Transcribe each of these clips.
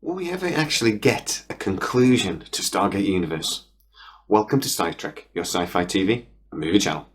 Will we ever actually get a conclusion to Stargate Universe? Welcome to SciTrek, your sci-fi TV and movie channel.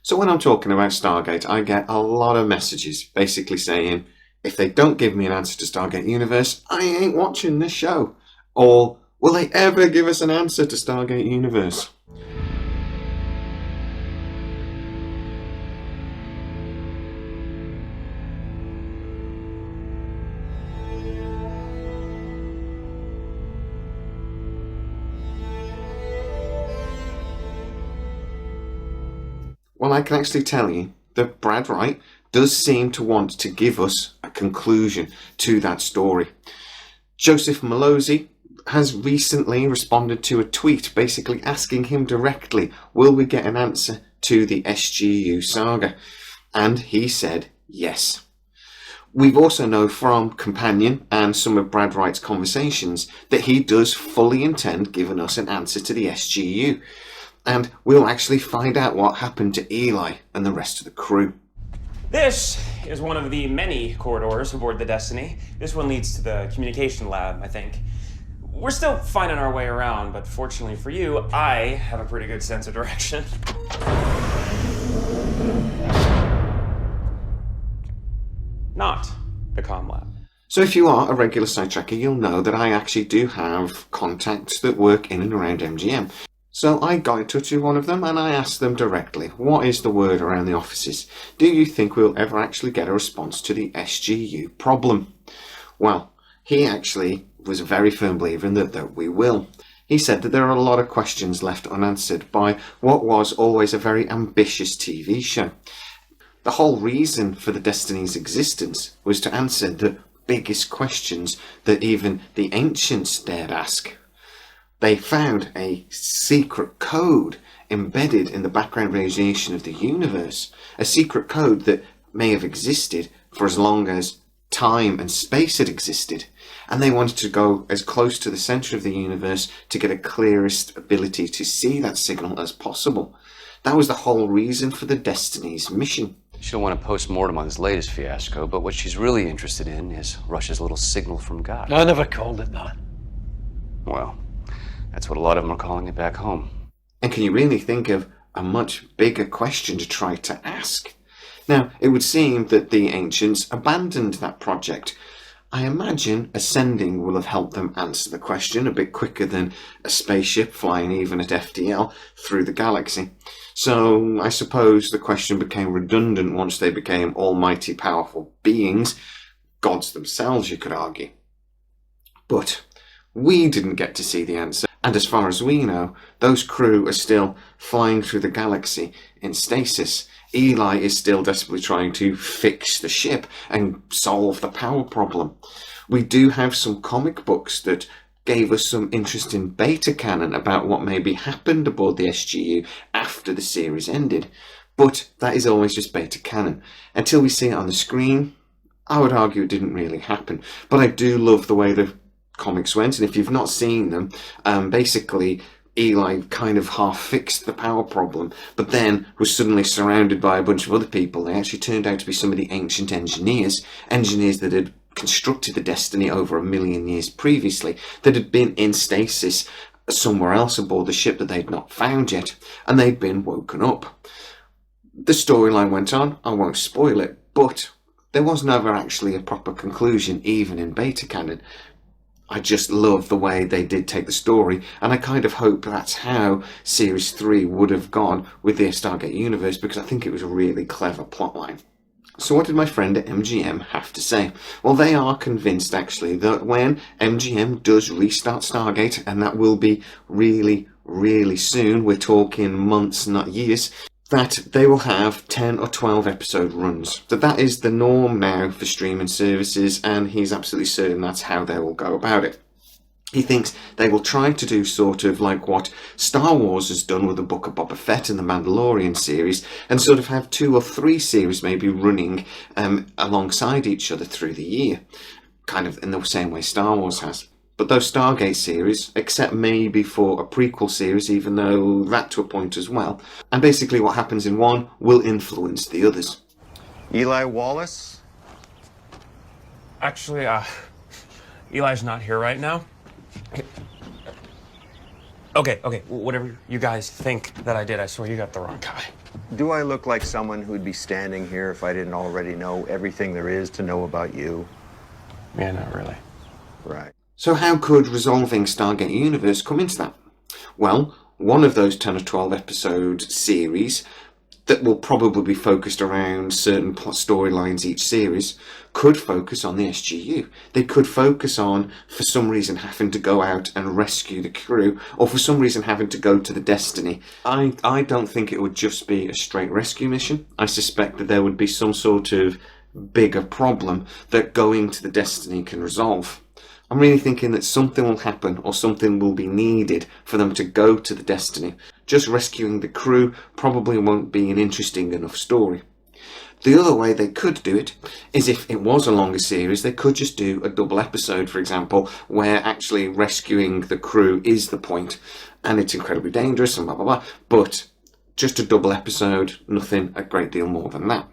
So when I'm talking about Stargate, I get a lot of messages basically saying, if they don't give me an answer to Stargate Universe, I ain't watching this show. Or, will they ever give us an answer to Stargate Universe? Well, I can actually tell you that Brad Wright does seem to want to give us a conclusion to that story. Joseph Malozzi has recently responded to a tweet basically asking him directly, will we get an answer to the SGU saga? And he said yes. We've also know from Companion and some of Brad Wright's conversations that he does fully intend giving us an answer to the SGU. And we'll actually find out what happened to Eli and the rest of the crew. This is one of the many corridors aboard the Destiny. This one leads to the communication lab, I think. We're still finding our way around, but fortunately for you, I have a pretty good sense of direction. Not the comm lab. So if you are a regular SciTrekker, you'll know that I actually do have contacts that work in and around MGM. So I got in touch with one of them and I asked them directly, what is the word around the offices? Do you think we'll ever actually get a response to the SGU problem? Well, he actually was a very firm believer in that we will. He said that there are a lot of questions left unanswered by what was always a very ambitious TV show. The whole reason for the Destiny's existence was to answer the biggest questions that even the ancients dared ask. They found a secret code embedded in the background radiation of the universe, a secret code that may have existed for as long as time and space had existed, and they wanted to go as close to the centre of the universe to get a clearest ability to see that signal as possible. That was the whole reason for the Destiny's mission. She'll want a post-mortem on his latest fiasco, but what she's really interested in is Russia's little signal from God. I never called it that. Well, that's what a lot of them are calling it back home. And can you really think of a much bigger question to try to ask? Now, it would seem that the ancients abandoned that project. I imagine ascending will have helped them answer the question a bit quicker than a spaceship flying even at FTL through the galaxy. So I suppose the question became redundant once they became almighty powerful beings, gods themselves, you could argue. But we didn't get to see the answer. And as far as we know, those crew are still flying through the galaxy in stasis. Eli is still desperately trying to fix the ship and solve the power problem. We do have some comic books that gave us some interesting beta canon about what maybe happened aboard the SGU after the series ended. But that is always just beta canon. Until we see it on the screen, I would argue it didn't really happen. But I do love the way the comics went, and if you've not seen them, basically Eli kind of half fixed the power problem, but then was suddenly surrounded by a bunch of other people. They actually turned out to be some of the ancient engineers that had constructed the Destiny over 1 million years previously, that had been in stasis somewhere else aboard the ship that they'd not found yet, and they'd been woken up. The storyline went on, I won't spoil it, but there was never actually a proper conclusion, even in beta canon. I just love the way they did take the story, and I kind of hope that's how Series 3 would have gone with the Stargate Universe, because I think it was a really clever plotline. So what did my friend at MGM have to say? Well, they are convinced, actually, that when MGM does restart Stargate, and that will be really, really soon, we're talking months, not years, that they will have 10 or 12 episode runs. That is the norm now for streaming services, and he's absolutely certain that's how they will go about it. He thinks they will try to do sort of like what Star Wars has done with the Book of Boba Fett and the Mandalorian series, and sort of have 2 or 3 series maybe running alongside each other through the year, kind of in the same way Star Wars has. But those Stargate series, except maybe for a prequel series, even though that to a point as well, and basically what happens in one will influence the others. Eli Wallace? Actually, Eli's not here right now. Okay, whatever you guys think that I did, I swear you got the wrong guy. Do I look like someone who'd be standing here if I didn't already know everything there is to know about you? Yeah, not really. Right. So how could resolving Stargate Universe come into that? Well, one of those 10 or 12 episode series that will probably be focused around certain plot storylines each series could focus on the SGU. They could focus on, for some reason, having to go out and rescue the crew, or for some reason having to go to the Destiny. I don't think it would just be a straight rescue mission. I suspect that there would be some sort of bigger problem that going to the Destiny can resolve. I'm really thinking that something will happen or something will be needed for them to go to the Destiny. Just rescuing the crew probably won't be an interesting enough story. The other way they could do it is if it was a longer series, they could just do a double episode, for example, where actually rescuing the crew is the point, and it's incredibly dangerous and blah blah blah, but just a double episode, nothing a great deal more than that.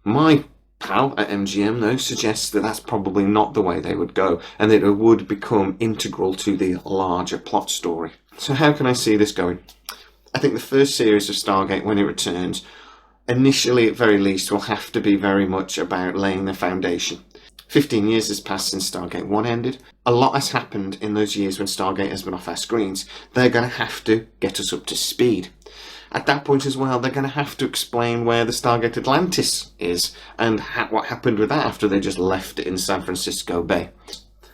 My pal at MGM, though, suggests that that's probably not the way they would go, and that it would become integral to the larger plot story. So how can I see this going? I think the first series of Stargate, when it returns, initially at very least, will have to be very much about laying the foundation. 15 years has passed since Stargate 1 ended. A lot has happened in those years when Stargate has been off our screens. They're going to have to get us up to speed. At that point as well, they're going to have to explain where the Stargate Atlantis is and what happened with that after they just left it in San Francisco Bay.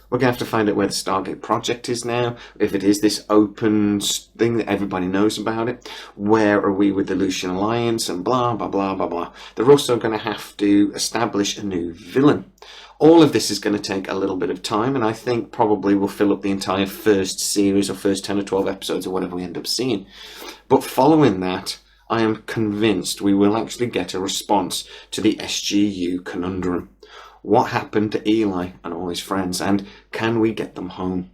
We're going to have to find out where the Stargate project is now, if it is this open thing that everybody knows about it. Where are we with the Lucian Alliance and blah, blah, blah, blah, blah. They're also going to have to establish a new villain. All of this is going to take a little bit of time, and I think probably will fill up the entire first series or first 10 or 12 episodes or whatever we end up seeing. But following that, I am convinced we will actually get a response to the SGU conundrum. What happened to Eli and all his friends, and can we get them home?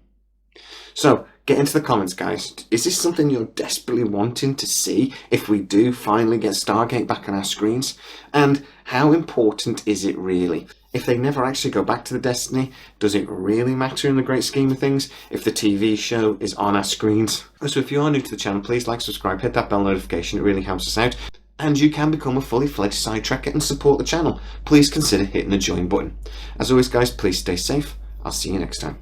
So, get into the comments, guys. Is this something you're desperately wanting to see if we do finally get Stargate back on our screens? And how important is it really? If they never actually go back to the Destiny, does it really matter in the great scheme of things if the TV show is on our screens? So if you are new to the channel, please like, subscribe, hit that bell notification, it really helps us out. And you can become a fully fledged SciTrekker and support the channel. Please consider hitting the join button. As always guys, please stay safe. I'll see you next time.